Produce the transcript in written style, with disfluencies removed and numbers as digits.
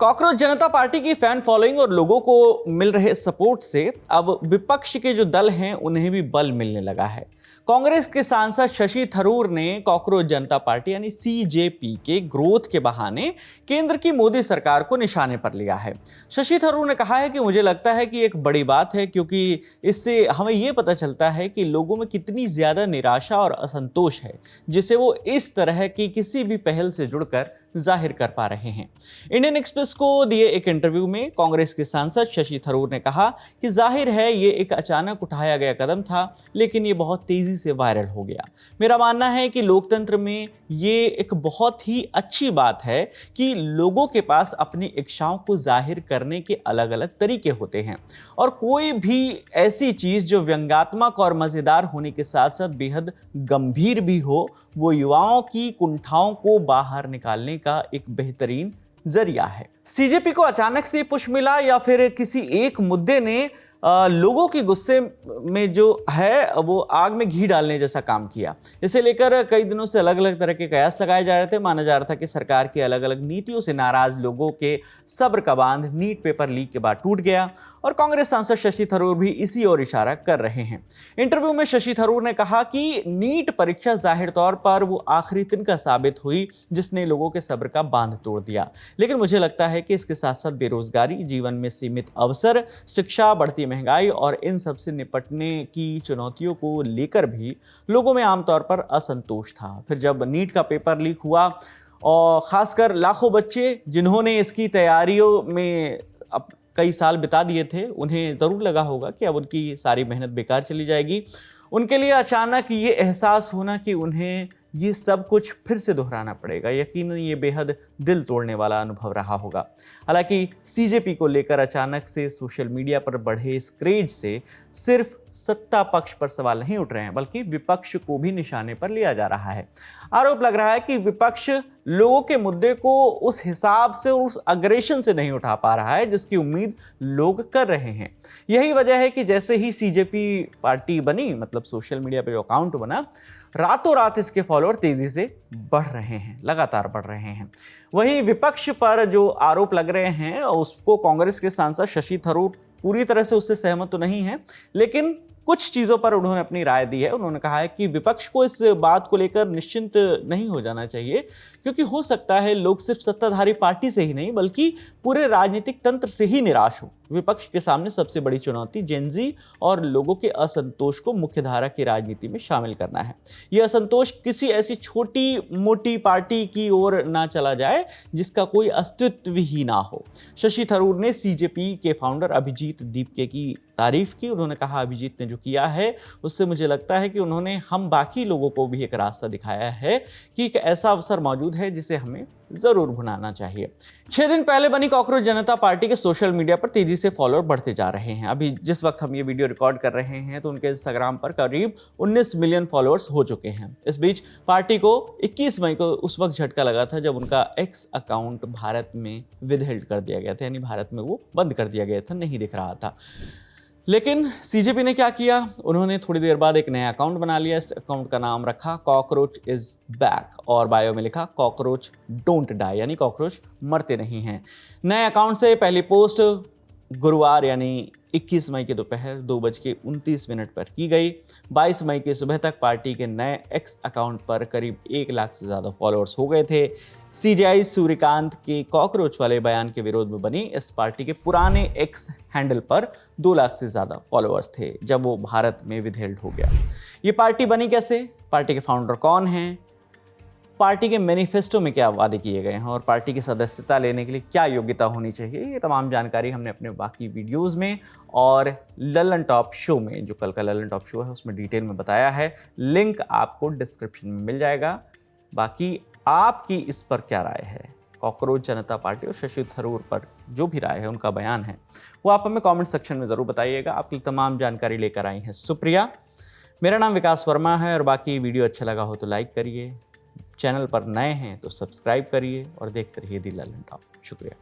Cockroach जनता party की fan following और लोगों को मिल रहे सपोर्ट से अब विपक्ष के जो दल हैं उन्हें भी बल मिलने लगा है। कांग्रेस के सांसद शशि थरूर ने कॉकरोच जनता पार्टी यानी सीजेपी के ग्रोथ के बहाने केंद्र की मोदी सरकार को निशाने पर लिया है। शशि थरूर ने कहा है कि मुझे लगता है कि एक बड़ी बात है, क्योंकि इससे हमें यह पता चलता है कि लोगों में कितनी ज्यादा निराशा और असंतोष है, जिसे वो इस तरह की किसी भी पहल से जुड़कर जाहिर कर पा रहे हैं। इंडियन एक्सप्रेस को दिए एक इंटरव्यू में कांग्रेस के सांसद शशि थरूर ने कहा कि जाहिर है ये एक अचानक उठाया गया कदम था, लेकिन ये बहुत तेजी से वायरल हो गया। मेरा मानना है कि लोकतंत्र में ये एक बहुत ही अच्छी बात है कि लोगों के पास अपनी इच्छाओं को जाहिर करने के अलग अलग तरीके होते हैं, और कोई भी ऐसी चीज जो व्यंग्यात्मक और मजेदार होने के साथ साथ बेहद गंभीर भी हो, वो युवाओं की कुंठाओं को बाहर निकालने का एक बेहतरीन जरिया है। सीजेपी को अचानक से पुश मिला या फिर किसी एक मुद्दे ने लोगों के गुस्से में जो है वो आग में घी डालने जैसा काम किया। इसे लेकर कई दिनों से अलग अलग तरह के कयास लगाए जा रहे थे। माना जा रहा था कि सरकार की अलग अलग नीतियों से नाराज लोगों के सब्र का बांध नीट पेपर लीक के बाद टूट गया, और कांग्रेस सांसद शशि थरूर भी इसी ओर इशारा कर रहे हैं। इंटरव्यू में शशि थरूर ने कहा कि नीट परीक्षा जाहिर तौर पर वो आखिरी तिनका साबित हुई जिसने लोगों के सब्र का बांध तोड़ दिया, लेकिन मुझे लगता है कि इसके साथ साथ बेरोजगारी, जीवन में सीमित अवसर, शिक्षा, बढ़ती महंगाई और इन सब से निपटने की चुनौतियों को लेकर भी लोगों में आमतौर पर असंतोष था। फिर जब नीट का पेपर लीक हुआ और खासकर लाखों बच्चे जिन्होंने इसकी तैयारियों में अब कई साल बिता दिए थे, उन्हें ज़रूर लगा होगा कि अब उनकी सारी मेहनत बेकार चली जाएगी। उनके लिए अचानक ये एहसास होना कि उन्हें ये सब कुछ फिर से दोहराना पड़ेगा, यकीनन ये बेहद दिल तोड़ने वाला अनुभव रहा होगा। हालांकि सीजेपी को लेकर अचानक से सोशल मीडिया पर बढ़े इस क्रेज से सिर्फ सत्ता पक्ष पर सवाल नहीं उठ रहे हैं, बल्कि विपक्ष को भी निशाने पर लिया जा रहा है। आरोप लग रहा है कि विपक्ष लोगों के मुद्दे को उस हिसाब से और उस अग्रेशन से नहीं उठा पा रहा है जिसकी उम्मीद लोग कर रहे हैं। यही वजह है कि जैसे ही सीजेपी पार्टी बनी, मतलब सोशल मीडिया पे जो अकाउंट बना, रातों रात इसके फॉलोअर तेजी से बढ़ रहे हैं, लगातार बढ़ रहे हैं। वहीं विपक्ष पर जो आरोप लग रहे हैं उसको कांग्रेस के सांसद शशि थरूर पूरी तरह से उससे सहमत तो नहीं है, लेकिन कुछ चीज़ों पर उन्होंने अपनी राय दी है। उन्होंने कहा है कि विपक्ष को इस बात को लेकर निश्चिंत नहीं हो जाना चाहिए, क्योंकि हो सकता है लोग सिर्फ सत्ताधारी पार्टी से ही नहीं बल्कि पूरे राजनीतिक तंत्र से ही निराश हो। विपक्ष के सामने सबसे बड़ी चुनौती जेनजी और लोगों के असंतोष को मुख्यधारा की राजनीति में शामिल करना है। यह असंतोष किसी ऐसी छोटी मोटी पार्टी की ओर ना चला जाए जिसका कोई अस्तित्व ही ना हो। शशि थरूर ने सीजेपी के फाउंडर अभिजीत दीपके की तारीफ की। उन्होंने कहा, अभिजीत ने जो किया है उससे मुझे लगता है कि उन्होंने हम बाकी लोगों को भी एक रास्ता दिखाया है कि एक ऐसा अवसर मौजूद है जिसे हमें जरूर भुनाना चाहिए। 6 दिन पहले बनी कॉकरोच जनता पार्टी के सोशल मीडिया पर तेजी से फॉलोअर बढ़ते जा रहे हैं। अभी जिस वक्त हम ये वीडियो रिकॉर्ड कर रहे हैं तो उनके इंस्टाग्राम पर करीब 19 मिलियन फॉलोअर्स हो चुके हैं। इस बीच पार्टी को 21 मई को उस वक्त झटका लगा था जब उनका एक्स अकाउंट भारत में विदहेल्ड कर दिया गया था, यानी भारत में वो बंद कर दिया गया था, नहीं दिख रहा था। लेकिन सीजेपी ने क्या किया, उन्होंने थोड़ी देर बाद एक नया अकाउंट बना लिया। इस अकाउंट का नाम रखा कॉकरोच इज बैक, और बायो में लिखा कॉकरोच डोंट डाई, यानी कॉकरोच मरते नहीं हैं। नए अकाउंट से पहली पोस्ट गुरुवार यानी 21 मई के दोपहर 2:29 पर की गई। 22 मई की सुबह तक पार्टी के नए एक्स अकाउंट पर करीब 1 लाख से ज़्यादा फॉलोअर्स हो गए थे। सीजेआई सूर्यकांत के कॉकरोच वाले बयान के विरोध में बनी इस पार्टी के पुराने एक्स हैंडल पर 2 लाख से ज़्यादा फॉलोअर्स थे जब वो भारत में विदहेल्ड हो गया। ये पार्टी बनी कैसे, पार्टी के फाउंडर कौन हैं, पार्टी के मैनिफेस्टो में क्या वादे किए गए हैं और पार्टी की सदस्यता लेने के लिए क्या योग्यता होनी चाहिए, ये तमाम जानकारी हमने अपने बाकी वीडियोस में और लल्लन टॉप शो में, जो कल का लल्लन टॉप शो है, उसमें डिटेल में बताया है। लिंक आपको डिस्क्रिप्शन में मिल जाएगा। बाकी आपकी इस पर क्या राय है, कॉकरोच जनता पार्टी और शशि थरूर पर जो भी राय है, उनका बयान है, वो आप हमें कमेंट सेक्शन में ज़रूर बताइएगा। आपकी तमाम जानकारी लेकर आई हैं सुप्रिया। मेरा नाम विकास वर्मा है, और बाकी वीडियो अच्छा लगा हो तो लाइक करिए, चैनल पर नए हैं तो सब्सक्राइब करिए और देखते रहिए दी लल्लन टॉप। शुक्रिया।